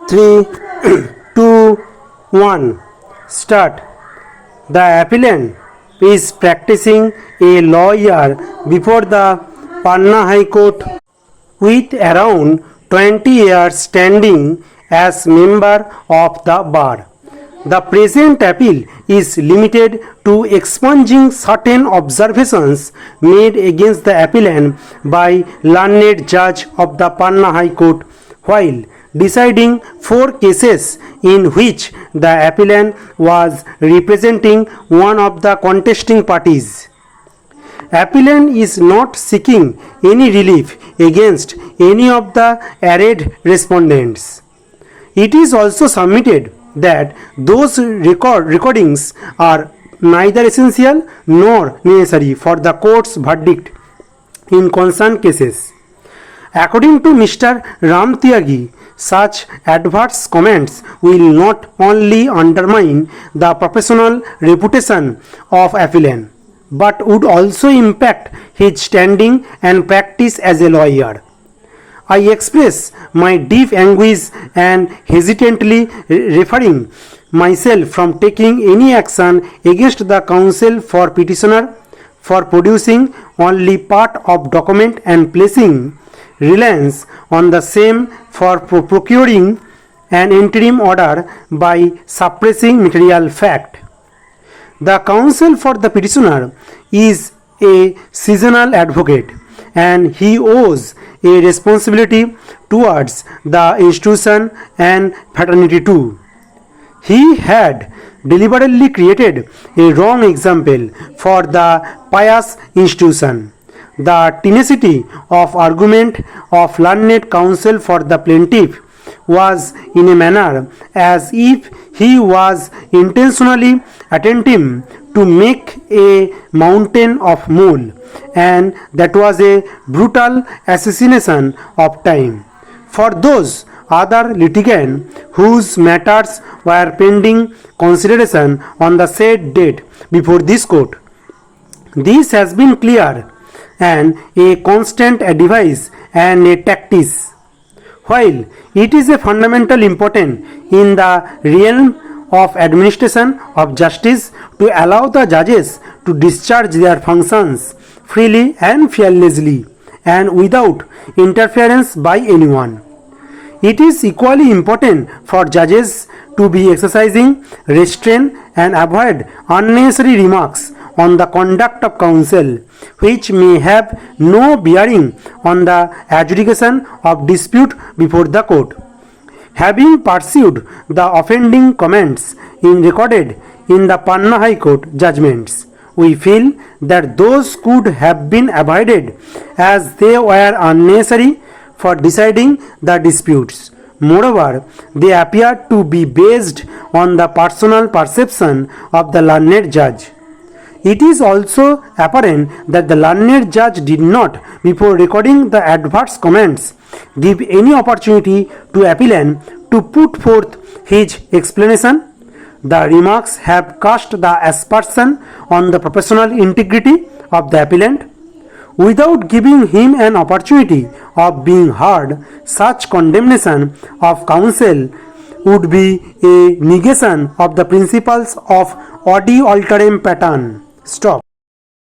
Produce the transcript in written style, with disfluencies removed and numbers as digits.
3, 2, 1. Start. The appellant is practicing a lawyer before the Patna High Court with around 20 years standing as member of the bar. The present appeal is limited to expunging certain observations made against the appellant by learned judge of the Patna High Court while deciding 4 cases in which the appellant was representing one of the contesting parties. Appellant is not seeking any relief against any of the arraigned respondents. It is also submitted that those recordings are neither essential nor necessary for the court's verdict in concerned cases. According to Mr. Ram Tyagi, such adverse comments will not only undermine the professional reputation of appellant, but would also impact his standing and practice as a lawyer. I express my deep anguish and hesitantly refraining myself from taking any action against the counsel for petitioner for producing only part of document and placing reliance on the same for procuring an interim order by suppressing material fact. The counsel for the petitioner is a seasonal advocate and he owes a responsibility towards the institution and fraternity too. He had deliberately created a wrong example for the pious institution. The tenacity of argument of learned counsel for the plaintiff was in a manner as if he was intentionally attempting to make a mountain of mole, and that was a brutal assassination of time. For those other litigants whose matters were pending consideration on the said date before this court, this has been clear and a constant advice and a tactics. While it is a fundamental important in the realm of administration of justice to allow the judges to discharge their functions freely and fearlessly and without interference by anyone, it is equally important for judges to be exercising restraint and avoid unnecessary remarks on the conduct of counsel which may have no bearing on the adjudication of dispute before the court. Having pursued the offending comments recorded in the Patna High Court judgments, we feel that those could have been avoided as they were unnecessary for deciding the disputes. Moreover, they appear to be based on the personal perception of the learned judge. It is also apparent that the learned judge did not, before recording the adverse comments, give any opportunity to appellant to put forth his explanation. The remarks have cast the aspersion on the professional integrity of the appellant. Without giving him an opportunity of being heard, such condemnation of counsel would be a negation of the principles of ad alteram pattern. Stop.